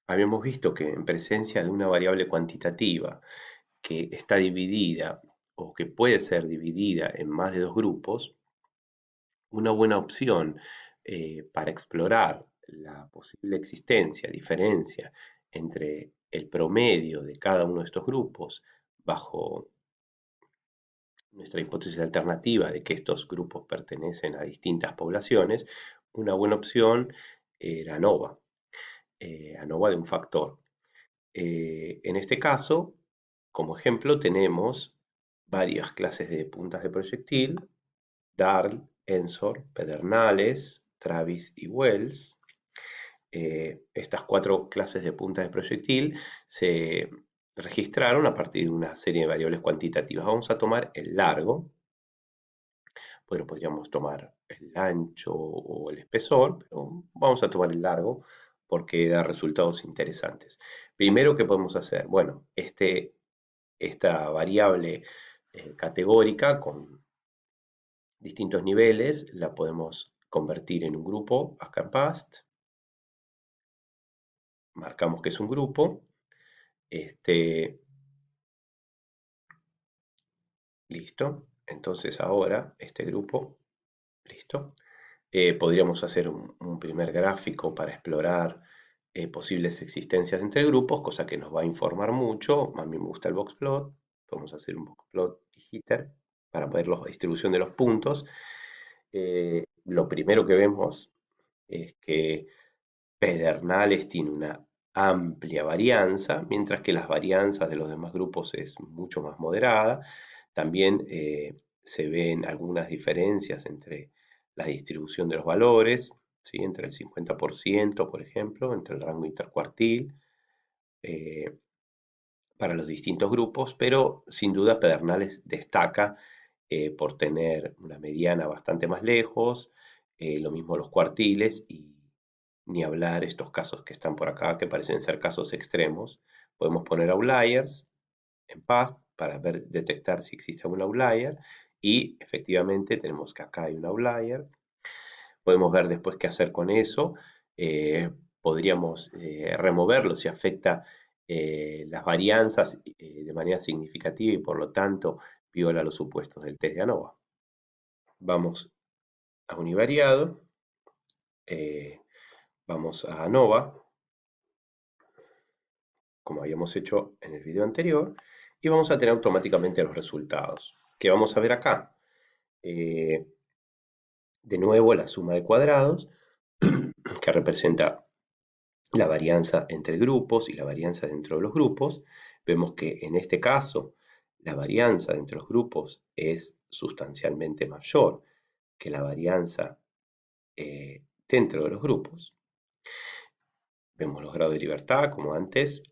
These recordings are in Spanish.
habíamos visto que en presencia de una variable cuantitativa que está dividida o que puede ser dividida en más de dos grupos, una buena opción para explorar la posible existencia, diferencia entre el promedio de cada uno de estos grupos bajo nuestra hipótesis alternativa de que estos grupos pertenecen a distintas poblaciones, una buena opción era ANOVA, ANOVA de un factor. En este caso, como ejemplo, tenemos varias clases de puntas de proyectil: Darl, Ensor, Pedernales, Travis y Wells. Estas cuatro clases de puntas de proyectil se registraron a partir de una serie de variables cuantitativas. Vamos a tomar el largo. Bueno, podríamos tomar el ancho o el espesor, pero vamos a tomar el largo porque da resultados interesantes. Primero, ¿qué podemos hacer? Bueno, esta variable categórica con distintos niveles la podemos convertir en un grupo acá en PAST. Marcamos que es un grupo. Listo. Entonces ahora este grupo, listo. Podríamos hacer un primer gráfico para explorar posibles existencias entre grupos, cosa que nos va a informar mucho. A mí me gusta el boxplot. Podemos hacer un boxplot y jitter para ver la distribución de los puntos. Lo primero que vemos es que Pedernales tiene una amplia varianza, mientras que las varianzas de los demás grupos es mucho más moderada. También se ven algunas diferencias entre la distribución de los valores, ¿sí? Entre el 50%, por ejemplo, entre el rango intercuartil, eh, para los distintos grupos, pero sin duda Pedernales destaca por tener una mediana bastante más lejos, lo mismo los cuartiles, y ni hablar estos casos que están por acá, que parecen ser casos extremos. Podemos poner outliers en PAST para detectar si existe un outlier, y efectivamente tenemos que acá hay un outlier. Podemos ver después qué hacer con eso. Eh, Podríamos removerlo si afecta las varianzas de manera significativa y por lo tanto viola los supuestos del test de ANOVA. Vamos a univariado, eh, vamos a ANOVA, como habíamos hecho en el video anterior, y vamos a tener automáticamente los resultados, que vamos a ver acá. Eh, de nuevo, la suma de cuadrados, que representa la varianza entre grupos y la varianza dentro de los grupos. Vemos que en este caso la varianza entre los grupos es sustancialmente mayor que la varianza dentro de los grupos. Vemos los grados de libertad, como antes,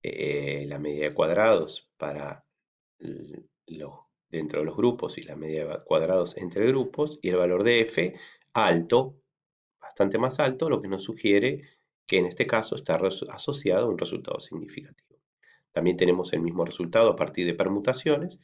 la medida de cuadrados para dentro de los grupos y la medida de cuadrados entre grupos, y el valor de f alto, bastante más alto, lo que nos sugiere que en este caso está asociado a un resultado significativo. También tenemos el mismo resultado a partir de permutaciones.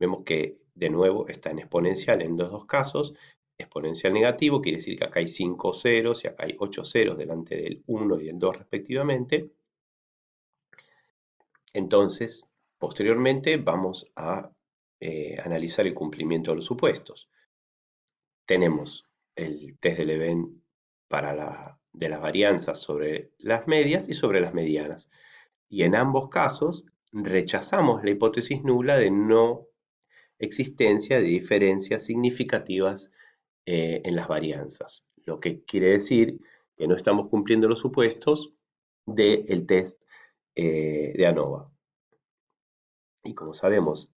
Vemos que de nuevo está en exponencial en los dos casos. Exponencial negativo quiere decir que acá hay 5 ceros y acá hay 8 ceros delante del 1 y del 2 respectivamente. Entonces, posteriormente vamos a analizar el cumplimiento de los supuestos. Tenemos el test de Leven de las varianzas sobre las medias y sobre las medianas. Y en ambos casos rechazamos la hipótesis nula de no existencia de diferencias significativas en las varianzas, lo que quiere decir que no estamos cumpliendo los supuestos del test de ANOVA. Y como sabemos,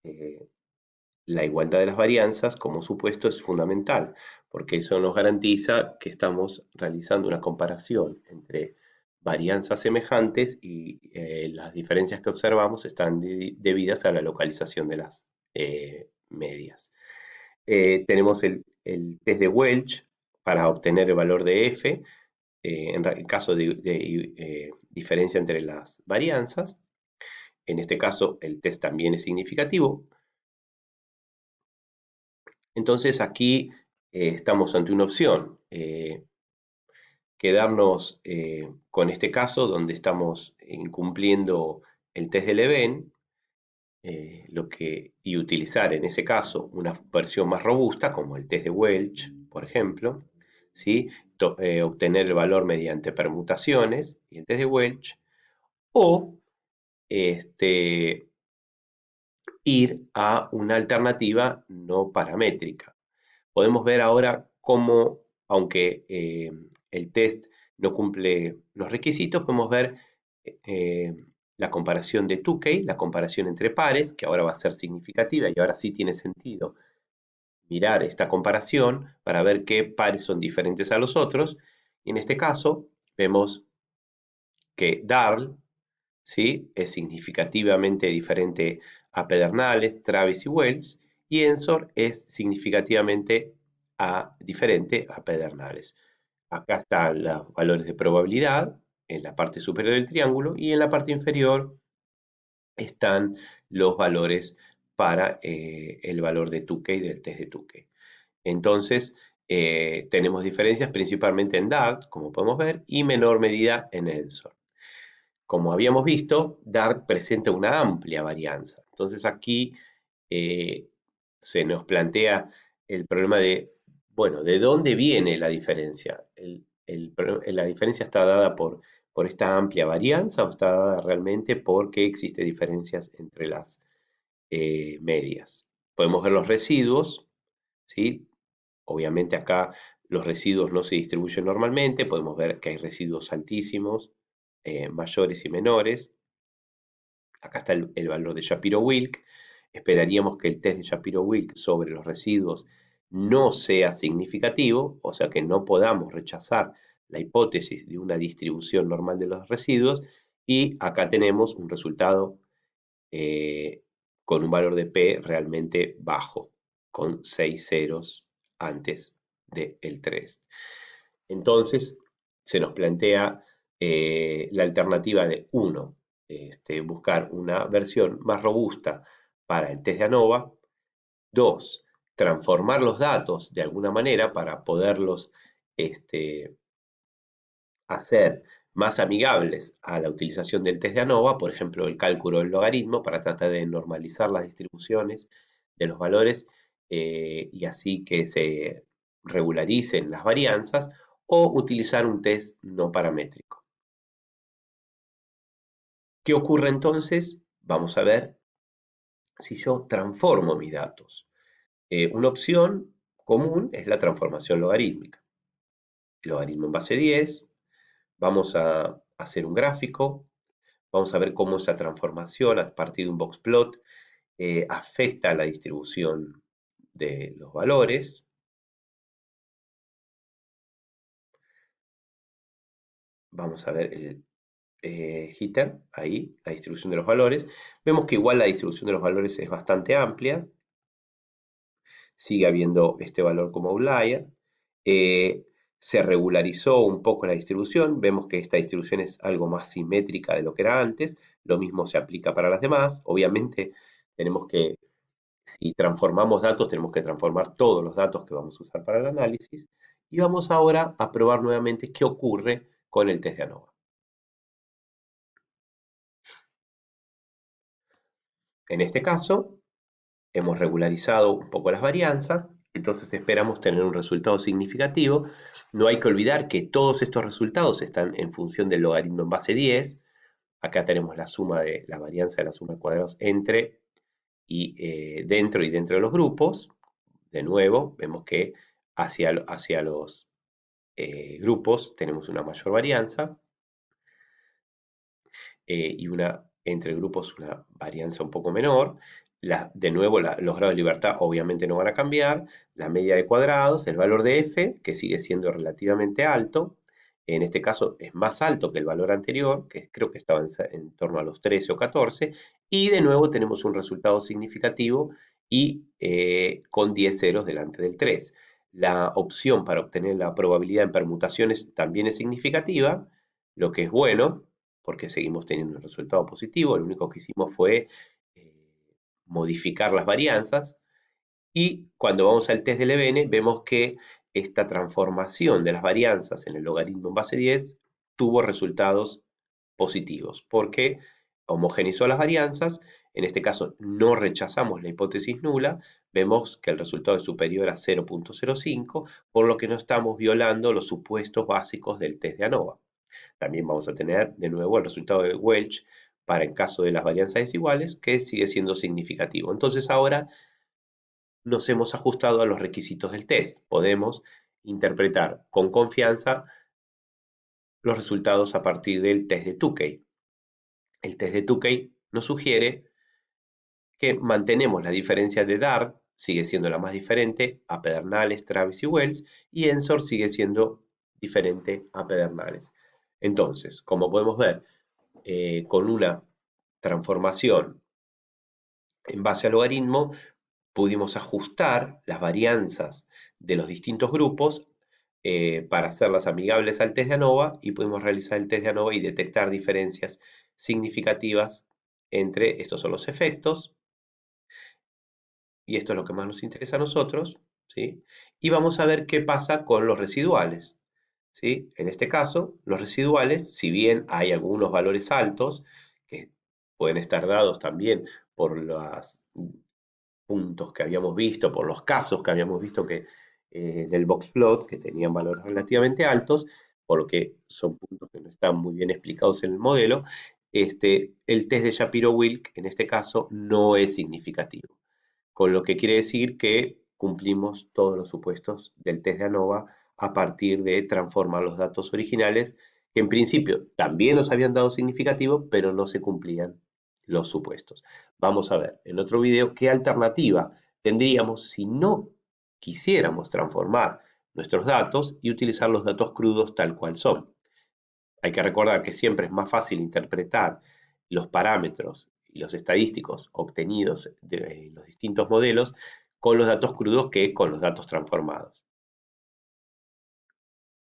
la igualdad de las varianzas como supuesto es fundamental, porque eso nos garantiza que estamos realizando una comparación entre varianzas semejantes y las diferencias que observamos están debidas a la localización de las medias. Tenemos el test de Welch para obtener el valor de f en caso de diferencia entre las varianzas. En este caso el test también es significativo. Entonces aquí estamos ante una opción quedarnos con este caso donde estamos incumpliendo el test de Leven, y utilizar en ese caso una versión más robusta, como el test de Welch, por ejemplo, ¿sí? Obtener el valor mediante permutaciones y el test de Welch, o este, ir a una alternativa no paramétrica. Podemos ver ahora cómo, aunque el test no cumple los requisitos, podemos ver eh, la comparación de Tukey, la comparación entre pares, que ahora va a ser significativa y ahora sí tiene sentido mirar esta comparación para ver qué pares son diferentes a los otros. Y en este caso vemos que Darl, ¿sí?, es significativamente diferente a Pedernales, Travis y Wells, y Ensor es significativamente diferente a Pedernales. Acá están los valores de probabilidad en la parte superior del triángulo y en la parte inferior están los valores para el valor de Tukey del test de Tukey. Entonces, tenemos diferencias principalmente en DART, como podemos ver, y menor medida en Ensor. Como habíamos visto, DART presenta una amplia varianza. Entonces aquí se nos plantea el problema de, bueno, ¿de dónde viene la diferencia? ¿La diferencia está dada por esta amplia varianza o está dada realmente porque existen diferencias entre las medias? Podemos ver los residuos, ¿sí? Obviamente acá los residuos no se distribuyen normalmente, podemos ver que hay residuos altísimos, mayores y menores. Acá está el valor de Shapiro-Wilk. Esperaríamos que el test de Shapiro-Wilk sobre los residuos no sea significativo, o sea que no podamos rechazar la hipótesis de una distribución normal de los residuos, y acá tenemos un resultado con un valor de P realmente bajo, con 6 ceros antes del 3. Entonces, se nos plantea la alternativa de 1, buscar una versión más robusta para el test de ANOVA. 2, transformar los datos de alguna manera para poderlos hacer más amigables a la utilización del test de ANOVA, por ejemplo, el cálculo del logaritmo, para tratar de normalizar las distribuciones de los valores y así que se regularicen las varianzas, o utilizar un test no paramétrico. ¿Qué ocurre entonces? Vamos a ver si yo transformo mis datos. Una opción común es la transformación logarítmica. Logaritmo en base 10. Vamos a hacer un gráfico. Vamos a ver cómo esa transformación a partir de un boxplot afecta a la distribución de los valores. Vamos a ver el jitter, ahí, la distribución de los valores. Vemos que igual la distribución de los valores es bastante amplia. Sigue habiendo este valor como outlier. Se regularizó un poco la distribución. Vemos que esta distribución es algo más simétrica de lo que era antes. Lo mismo se aplica para las demás. Obviamente tenemos que, si transformamos datos, tenemos que transformar todos los datos que vamos a usar para el análisis. Y vamos ahora a probar nuevamente qué ocurre con el test de ANOVA. En este caso, hemos regularizado un poco las varianzas, entonces esperamos tener un resultado significativo. No hay que olvidar que todos estos resultados están en función del logaritmo en base 10. Acá tenemos la suma de la varianza de la suma de cuadrados entre y dentro de los grupos. De nuevo, vemos que hacia los grupos tenemos una mayor varianza y entre grupos una varianza un poco menor. De nuevo, los grados de libertad obviamente no van a cambiar. La media de cuadrados, el valor de f, que sigue siendo relativamente alto. En este caso es más alto que el valor anterior, que creo que estaba en torno a los 13 o 14. Y de nuevo tenemos un resultado significativo y con 10 ceros delante del 3. La opción para obtener la probabilidad en permutaciones también es significativa, lo que es bueno, porque seguimos teniendo un resultado positivo. Lo único que hicimos fue modificar las varianzas, y cuando vamos al test de Levene vemos que esta transformación de las varianzas en el logaritmo en base 10 tuvo resultados positivos, porque homogeneizó las varianzas. En este caso no rechazamos la hipótesis nula, vemos que el resultado es superior a 0.05, por lo que no estamos violando los supuestos básicos del test de ANOVA. También vamos a tener de nuevo el resultado de Welch para en caso de las varianzas desiguales, que sigue siendo significativo. Entonces ahora nos hemos ajustado a los requisitos del test. Podemos interpretar con confianza los resultados a partir del test de Tukey. El test de Tukey nos sugiere que mantenemos la diferencia de Dart, sigue siendo la más diferente a Pedernales, Travis y Wells, y Ensor sigue siendo diferente a Pedernales. Entonces, como podemos ver, con una transformación en base al logaritmo, pudimos ajustar las varianzas de los distintos grupos para hacerlas amigables al test de ANOVA, y pudimos realizar el test de ANOVA y detectar diferencias significativas entre estos son los efectos, y esto es lo que más nos interesa a nosotros, ¿sí? Y vamos a ver qué pasa con los residuales, ¿sí? En este caso, los residuales, si bien hay algunos valores altos, que pueden estar dados también por los puntos que habíamos visto, por los casos que habíamos visto que en el boxplot, que tenían valores relativamente altos, por lo que son puntos que no están muy bien explicados en el modelo, el test de Shapiro-Wilk en este caso no es significativo, con lo que quiere decir que cumplimos todos los supuestos del test de ANOVA a partir de transformar los datos originales, que en principio también nos habían dado significativo, pero no se cumplían los supuestos. Vamos a ver en otro video qué alternativa tendríamos si no quisiéramos transformar nuestros datos y utilizar los datos crudos tal cual son. Hay que recordar que siempre es más fácil interpretar los parámetros y los estadísticos obtenidos de los distintos modelos con los datos crudos que con los datos transformados.